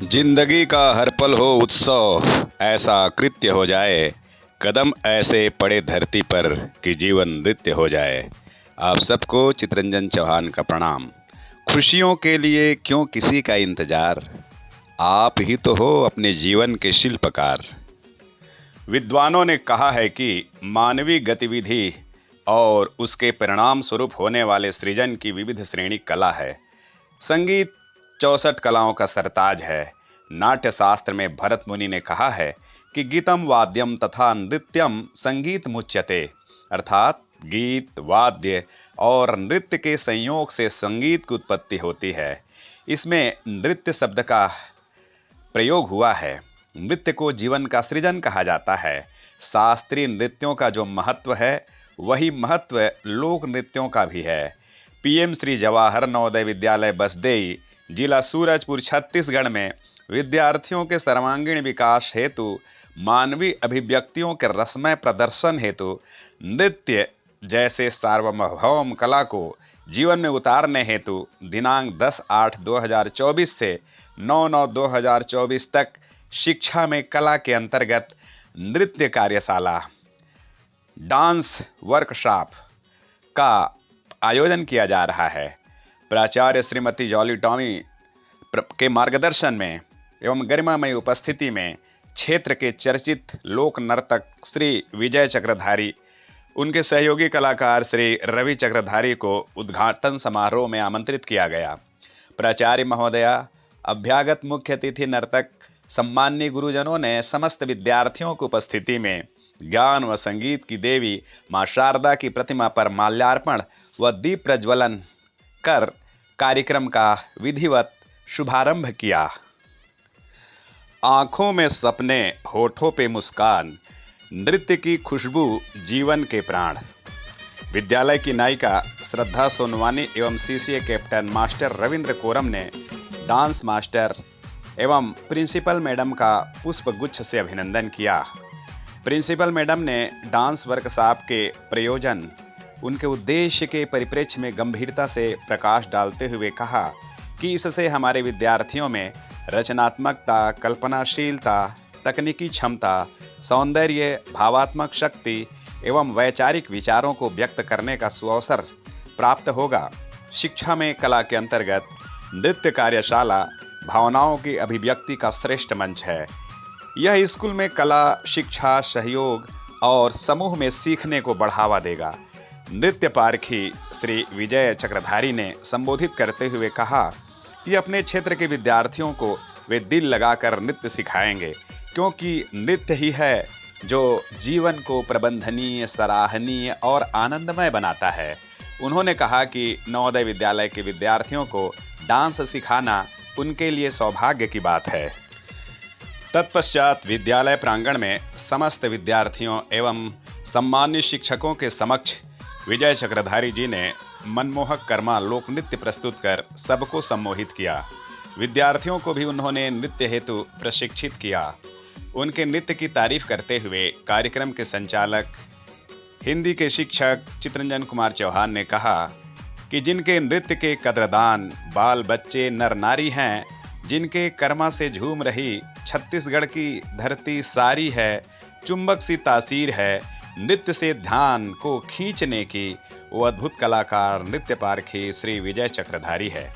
जिंदगी का हर पल हो उत्सव, ऐसा कृत्य हो जाए। कदम ऐसे पड़े धरती पर कि जीवन नृत्य हो जाए। आप सबको चितरंजन चौहान का प्रणाम। खुशियों के लिए क्यों किसी का इंतजार, आप ही तो हो अपने जीवन के शिल्पकार। विद्वानों ने कहा है कि मानवीय गतिविधि और उसके परिणाम स्वरूप होने वाले सृजन की विविध श्रेणी कला है। संगीत 64 कलाओं का सरताज है। नाट्य शास्त्र में भरत मुनि ने कहा है कि गीतम वाद्यम तथा नृत्यम संगीत मुच्यते, अर्थात गीत, वाद्य और नृत्य के संयोग से संगीत की उत्पत्ति होती है। इसमें नृत्य शब्द का प्रयोग हुआ है। नृत्य को जीवन का सृजन कहा जाता है। शास्त्रीय नृत्यों का जो महत्व है वही महत्व लोक नृत्यों का भी है। पीएम श्री जवाहर नवोदय विद्यालय बसदेई, जिला सूरजपुर, छत्तीसगढ़ में विद्यार्थियों के सर्वांगीण विकास हेतु मानवीय अभिव्यक्तियों के रसमय प्रदर्शन हेतु नृत्य जैसे सार्वभौम कला को जीवन में उतारने हेतु दिनांक 10/8/2024 से 9/9/2024 तक शिक्षा में कला के अंतर्गत नृत्य कार्यशाला, डांस वर्कशॉप का आयोजन किया जा रहा है। प्राचार्य श्रीमती जॉली टॉमी के मार्गदर्शन में एवं गरिमामयी उपस्थिति में क्षेत्र के चर्चित लोक नर्तक श्री विजय चक्रधारी, उनके सहयोगी कलाकार श्री रवि चक्रधारी को उद्घाटन समारोह में आमंत्रित किया गया। प्राचार्य महोदया, अभ्यागत मुख्य अतिथि नर्तक, सम्माननीय गुरुजनों ने समस्त विद्यार्थियों की उपस्थिति में ज्ञान व संगीत की देवी मां शारदा की प्रतिमा पर माल्यार्पण व दीप प्रज्वलन कर कार्यक्रम का विधिवत शुभारंभ किया। आंखों में सपने, होठों पे मुस्कान, नृत्य की खुशबू जीवन के प्राण। विद्यालय की नायिका श्रद्धा सोनवानी एवं CCA captain master Ravindra Koram ने डांस मास्टर एवं प्रिंसिपल मैडम का पुष्प गुच्छ से अभिनंदन किया। प्रिंसिपल मैडम ने डांस वर्कशॉप के प्रयोजन, उनके उद्देश्य के परिप्रेक्ष्य में गंभीरता से प्रकाश डालते हुए कहा कि इससे हमारे विद्यार्थियों में रचनात्मकता, कल्पनाशीलता, तकनीकी क्षमता, सौंदर्य, भावात्मक शक्ति एवं वैचारिक विचारों को व्यक्त करने का सुअवसर प्राप्त होगा। शिक्षा में कला के अंतर्गत नृत्य कार्यशाला भावनाओं की अभिव्यक्ति का श्रेष्ठ मंच है। यह स्कूल में कला, शिक्षा, सहयोग और समूह में सीखने को बढ़ावा देगा। नृत्य पारखी श्री विजय चक्रधारी ने संबोधित करते हुए कहा कि अपने क्षेत्र के विद्यार्थियों को वे दिल लगाकर नृत्य सिखाएंगे, क्योंकि नृत्य ही है जो जीवन को प्रबंधनीय, सराहनीय और आनंदमय बनाता है। उन्होंने कहा कि नवोदय विद्यालय के विद्यार्थियों को डांस सिखाना उनके लिए सौभाग्य की बात है। तत्पश्चात विद्यालय प्रांगण में समस्त विद्यार्थियों एवं सम्मानित शिक्षकों के समक्ष विजय चक्रधारी जी ने मनमोहक कर्मा लोक नृत्य प्रस्तुत कर सबको सम्मोहित किया। विद्यार्थियों को भी उन्होंने नृत्य हेतु प्रशिक्षित किया। उनके नृत्य की तारीफ करते हुए कार्यक्रम के संचालक, हिंदी के शिक्षक चितरंजन कुमार चौहान ने कहा कि जिनके नृत्य के कद्रदान बाल बच्चे नर नारी हैं, जिनके कर्मा से झूम रही छत्तीसगढ़ की धरती सारी है, चुंबक सी तासीर है नृत्य से ध्यान को खींचने की, वो अद्भुत कलाकार नृत्य पारखी श्री विजय चक्रधारी है।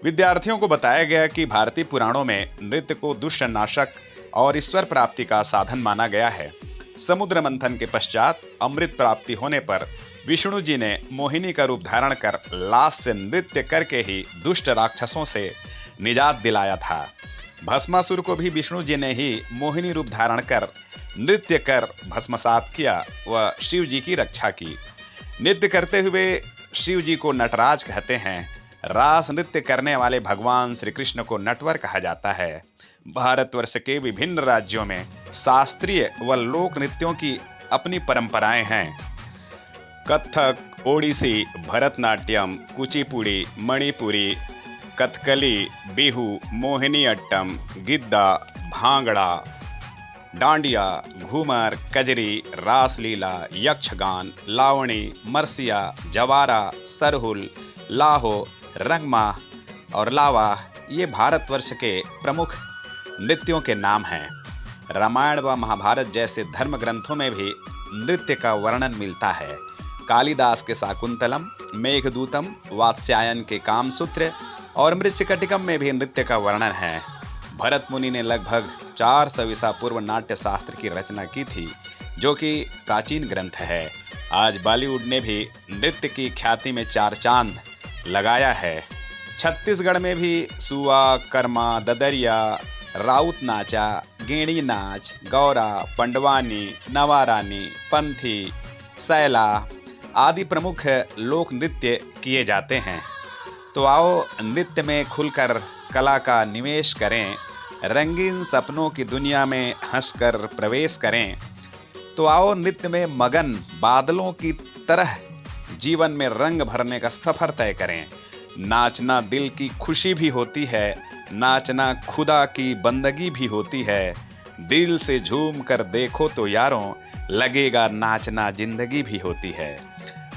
विद्यार्थियों को बताया गया कि भारतीय पुराणों में नृत्य को दुष्ट नाशक और ईश्वर प्राप्ति का साधन माना गया है। समुद्र मंथन के पश्चात अमृत प्राप्ति होने पर विष्णु जी ने मोहिनी का रूप धारण कर लाश से नृत्य करके ही दुष्ट राक्षसों से निजात दिलाया था। भस्मासुर को भी विष्णु जी ने ही मोहिनी रूप धारण कर नृत्य कर भस्मसात किया व शिव जी की रक्षा की। नृत्य करते हुए शिव जी को नटराज कहते हैं। रास नृत्य करने वाले भगवान श्री कृष्ण को नटवर कहा जाता है। भारतवर्ष के विभिन्न राज्यों में शास्त्रीय व लोक नृत्यों की अपनी परंपराएं हैं। कथक, ओडिसी, भरतनाट्यम, कुचिपुड़ी, मणिपुरी, कथकली, बिहू, मोहिनी अट्टम, गिद्दा, भांगड़ा, डांडिया, घूमर, कजरी, रासलीला, यक्षगान, लावणी, मरसिया, जवारा, सरहुल, लाहो, रंगमा और लावा ये भारतवर्ष के प्रमुख नृत्यों के नाम हैं। रामायण व महाभारत जैसे धर्म ग्रंथों में भी नृत्य का वर्णन मिलता है। कालिदास के शाकुंतलम, मेघदूतम, वात्स्यायन के कामसूत्र और मृच्छकटिकम में भी नृत्य का वर्णन है। भरत मुनि ने लगभग 400 ईसा पूर्व नाट्य शास्त्र की रचना की थी, जो कि प्राचीन ग्रंथ है। आज बॉलीवुड ने भी नृत्य की ख्याति में 4 चांद लगाया है। छत्तीसगढ़ में भी सुआ, कर्मा, ददरिया, राउत नाचा, गेड़ी नाच, गौरा, पंडवानी, नवारानी, पंथी, सैला आदि प्रमुख लोक नृत्य किए जाते हैं। तो आओ नृत्य में खुलकर कला का निवेश करें, रंगीन सपनों की दुनिया में हंसकर प्रवेश करें। तो आओ नृत्य में मगन बादलों की तरह जीवन में रंग भरने का सफर तय करें। नाचना दिल की खुशी भी होती है, नाचना खुदा की बंदगी भी होती है। दिल से झूम कर देखो तो यारों, लगेगा नाचना जिंदगी भी होती है।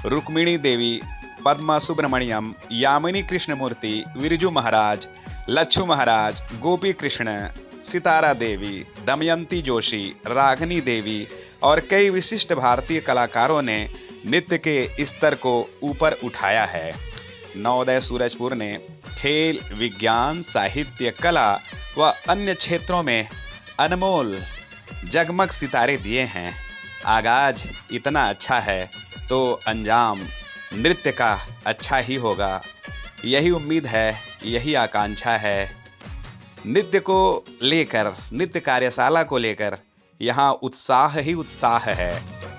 रुक्मिणी देवी, पद्मा सुब्रमण्यम, यामिनी कृष्णमूर्ति, विरजू महाराज, लच्छू महाराज, गोपी कृष्ण, सितारा देवी, दमयंती जोशी, रागिनी देवी और कई विशिष्ट भारतीय कलाकारों ने नृत्य के स्तर को ऊपर उठाया है। नवोदय सूरजपुर ने खेल, विज्ञान, साहित्य, कला व अन्य क्षेत्रों में अनमोल जगमग सितारे दिए हैं। आगाज इतना अच्छा है तो अंजाम नृत्य का अच्छा ही होगा। यही उम्मीद है, यही आकांक्षा है। नृत्य को लेकर, नृत्य कार्यशाला को लेकर यहाँ उत्साह ही उत्साह है।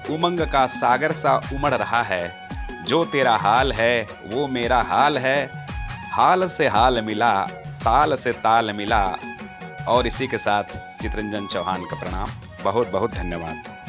उमंग का सागर सा उमड़ रहा है। जो तेरा हाल है वो मेरा हाल है, हाल से हाल मिला, ताल से ताल मिला। और इसी के साथ चितरंजन चौहान का प्रणाम। बहुत बहुत धन्यवाद।